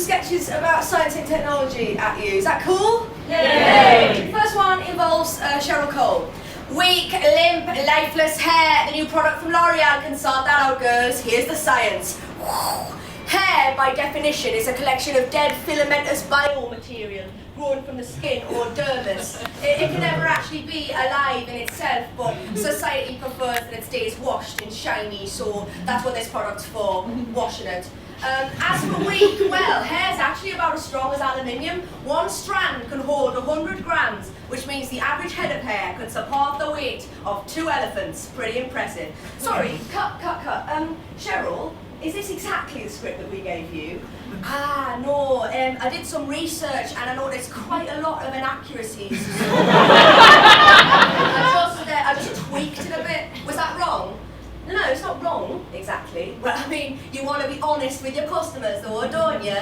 sketches about science and technology at you. Is that cool? Yay! The first one involves Cheryl Cole. Weak, limp, lifeless hair. The new product from L'Oreal can sort that out, girls. Here's the science. Hair, by definition, is a collection of dead filamentous biomaterial grown from the skin or dermis. It can never actually be alive in itself, but society prefers that it stays washed and shiny, so that's what this product's for, washing it. As for weak, well, hair's actually about as strong as aluminium. One strand can hold 100 grams, which means the average head of hair could support the weight of 2 elephants. Pretty impressive. Sorry, cut. Cheryl, is this exactly the script that we gave you? Ah, no, I did some research and I noticed quite a lot of inaccuracies. I just tweaked it a bit. Was that wrong? No, it's not wrong, exactly. Well, I mean, you want to be honest with your customers though, don't you?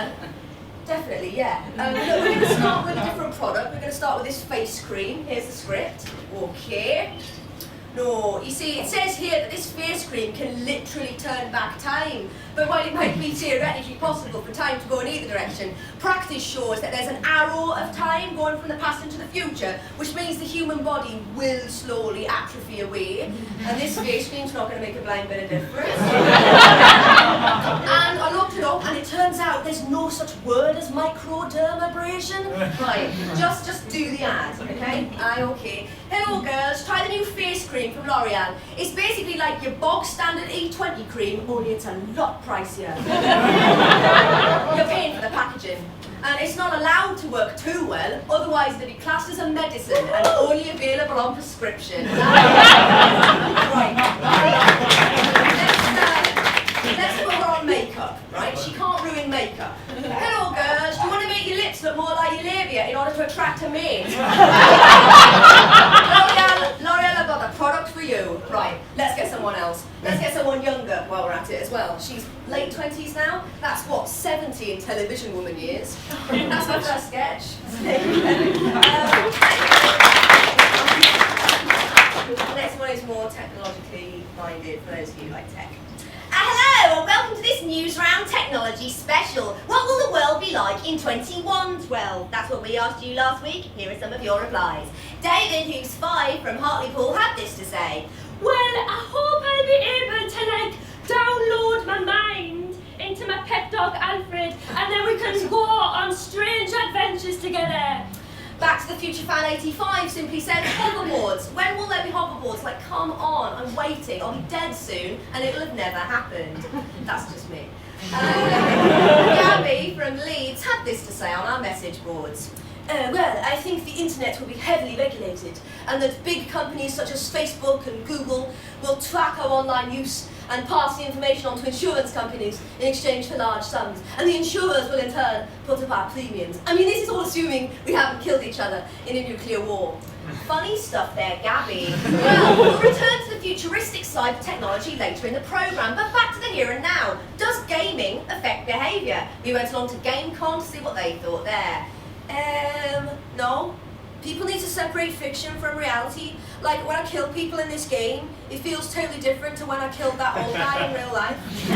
Definitely, yeah. Look, we're going to start with a different product. We're going to start with this face cream. Here's the script. Okay. No, you see, it says here that this face cream can literally turn back time. But while it might be theoretically possible for time to go in either direction, practice shows that there's an arrow of time going from the past into the future, which means the human body will slowly atrophy away. And this face cream's not going to make a blind bit of difference. And I looked it up, and it turns out there's no such word as microdermabrasion. Right, just do the ad, okay? Aye, okay. Hello girls, try the new face cream from L'Oreal. It's basically like your bog standard E20 cream, only it's a lot pricier. You're paying for the packaging. And it's not allowed to work too well, otherwise it'll be classed as a medicine and only available on prescription. Right. Let's put her on makeup, right? She can't ruin makeup. Hello girls, do you want to make your lips look more like your labia in order to attract a mate? L'Oreal, I've got a product for you. Right, let's get someone else. Let's get someone younger while we're at it as well. She's late 20s now. That's what, 70 in television woman years. That's my first sketch. The next one is more technologically minded for those of you who like tech. Hello and welcome to this News Round Technology Special. What will the world be like in 2112? That's what we asked you last week. Here are some of your replies. David, who's 5 from Hartlepool, had this to say. Well, I hope I'll be able to, download my mind into my pet dog Alfred, and then we can go on strange adventures together. Back to the Future Fan 85 simply said, hoverboards. When will there be hoverboards? Like, come on, I'm waiting. I'll be dead soon, and it'll have never happened. That's just me. Gabby from Leeds had this to say on our message boards. Well, I think the internet will be heavily regulated, and that big companies such as Facebook and Google will track our online use and pass the information on to insurance companies in exchange for large sums. And the insurers will in turn put up our premiums. I mean, this is all assuming we haven't killed each other in a nuclear war. Funny stuff there, Gabby. Well, we'll return to the futuristic side of technology later in the programme, but back to the here and now. Does gaming affect behaviour? We went along to GameCon to see what they thought there. No. People need to separate fiction from reality. Like, when I kill people in this game, it feels totally different to when I killed that old guy in real life. So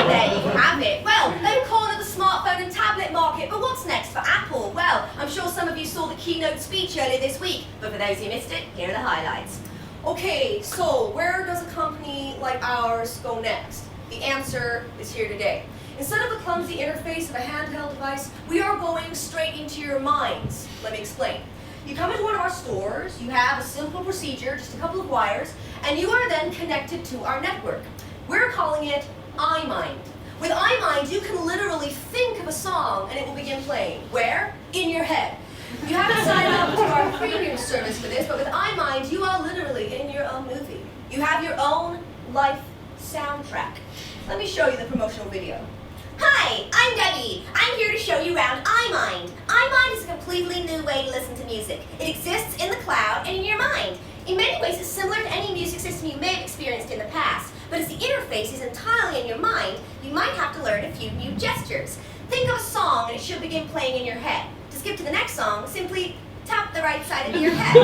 there you have it. Well, they've cornered the smartphone and tablet market, but what's next for Apple? Well, I'm sure some of you saw the keynote speech earlier this week, but for those who missed it, here are the highlights. Okay, so where does a company like ours go next? The answer is here today. Instead of the clumsy interface of a handheld device, we are going straight into your minds. Let me explain. You come into one of our stores, you have a simple procedure, just a couple of wires, and you are then connected to our network. We're calling it iMind. With iMind, you can literally think of a song and it will begin playing. Where? In your head. You have to sign up to our premium service for this, but with iMind, you are literally in your own movie. You have your own life soundtrack. Let me show you the promotional video. Hi, I'm Debbie. I'm here to show you around iMind. iMind is a completely new way to listen to music. It exists in the cloud and in your mind. In many ways, it's similar to any music system you may have experienced in the past, but as the interface is entirely in your mind, you might have to learn a few new gestures. Think of a song and it should begin playing in your head. To skip to the next song, simply tap the right side of your head.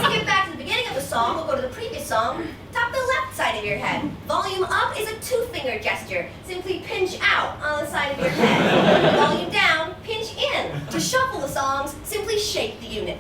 Skip back to the beginning of the song, we'll go to the previous song, tap the left side of your head. Volume up is a 2-finger gesture. Simply pinch out on the side of your head. reshape the unit.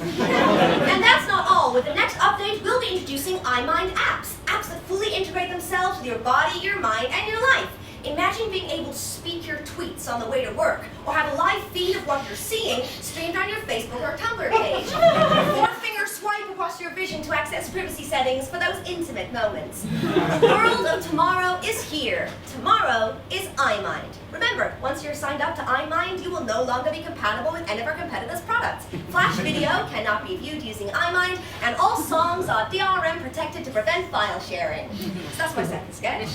And that's not all. With the next update, we'll be introducing iMind apps. Apps that fully integrate themselves with your body, your mind, and your life. Imagine being able to speak your tweets on the way to work, or have a live feed of what you're seeing streamed on your Facebook or Tumblr page. Four-finger swipe across your vision to access privacy settings for those intimate moments. The world of tomorrow is here. Tomorrow is iMind. Remember, once you're signed up to iMind, you will no longer be compatible with any of our competitors' products. Flash video cannot be viewed using iMind, and all songs are DRM protected to prevent file sharing. So that's my second sketch.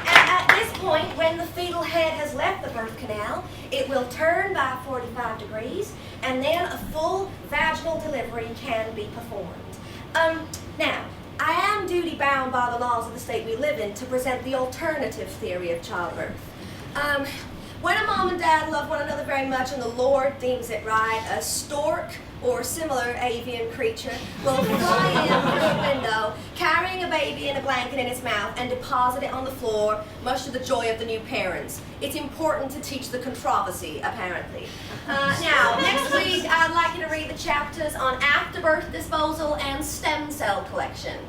At this point, when the fetal head has left the birth canal, it will turn by 45 degrees, and then a full vaginal delivery can be performed. Now, I am duty-bound by the laws of the state we live in to present the alternative theory of childbirth. When a mom and dad love one another very much and the Lord deems it right, a stork or similar avian creature will fly in through the window, carrying a baby in a blanket in its mouth, and deposit it on the floor, much to the joy of the new parents. It's important to teach the controversy, apparently. Now, next week, I'd like you to read the chapters on afterbirth disposal and stem cell collection.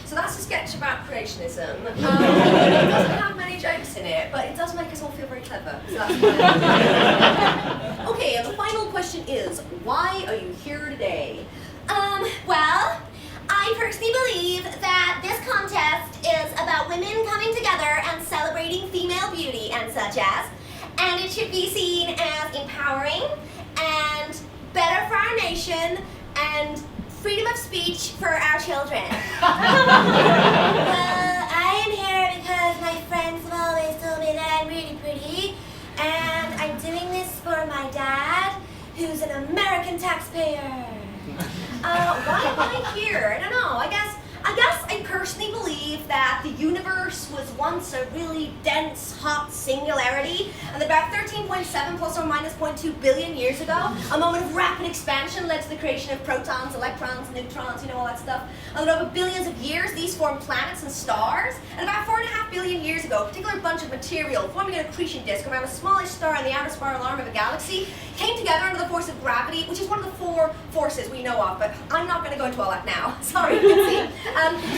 So that's a sketch about creationism. It doesn't have many jokes in it, but it does make us all feel very clever. So that's fun. Okay, and the final question is, why are you here today? Well, I personally believe that this contest is about women coming together and celebrating female beauty and such as, and it should be seen as empowering and better for our nation and freedom of speech for our children. I am here because my friends have always told me that I'm really pretty, and I'm doing this for my dad, who's an American taxpayer. Why am I here? I don't know. I guess I personally believe that the universe was once a really dense, hot singularity, and that about 13.7 plus or minus 0.2 billion years ago, a moment of rapid expansion led to the creation of protons, electrons, neutrons, you know, all that stuff. And that over billions of years, these formed planets and stars. And about 4.5 billion years ago, a particular bunch of material forming an accretion disk around a smallish star in the outer spiral arm of a galaxy came together under the force of gravity, which is one of the 4 forces we know of, but I'm not going to go into all that now. Sorry, you can see.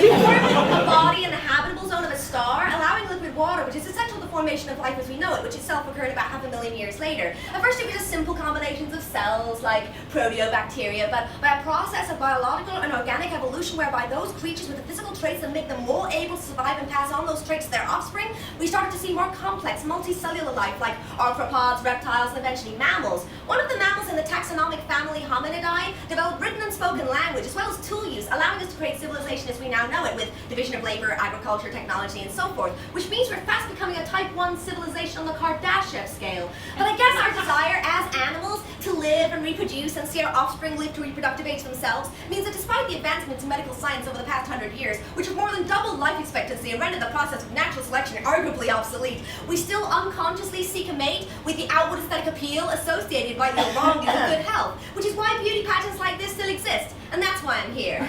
We formed the body in the habitable zone of a star, allowing liquid water, which is essential to the formation of life as we know it, which itself occurred about 500,000 years later. At first, it was just simple combinations of cells like proteobacteria, but by a process of biological and organic evolution, whereby those creatures with the physical traits that make them more able to survive and pass on those traits to their offspring, we started to see more complex, multicellular life like arthropods, reptiles, and eventually mammals. One of the mammals in the taxonomic family Hominidae developed written and spoken language, as well as tool use, allowing us to create civilization as we now know it, with division of labor, agriculture, technology, and so forth, which means we're fast becoming a type 1 civilization on the Kardashev scale. But I guess our desire as animals to live and reproduce and see our offspring live to reproductive age themselves means that despite the advancements in medical science over the past 100 years, which have more than doubled life expectancy and rendered the process of natural selection arguably obsolete, we still unconsciously seek a mate with the outward aesthetic appeal associated by the longing of good health, which is why beauty pageants like this still exist, and that's why I'm here.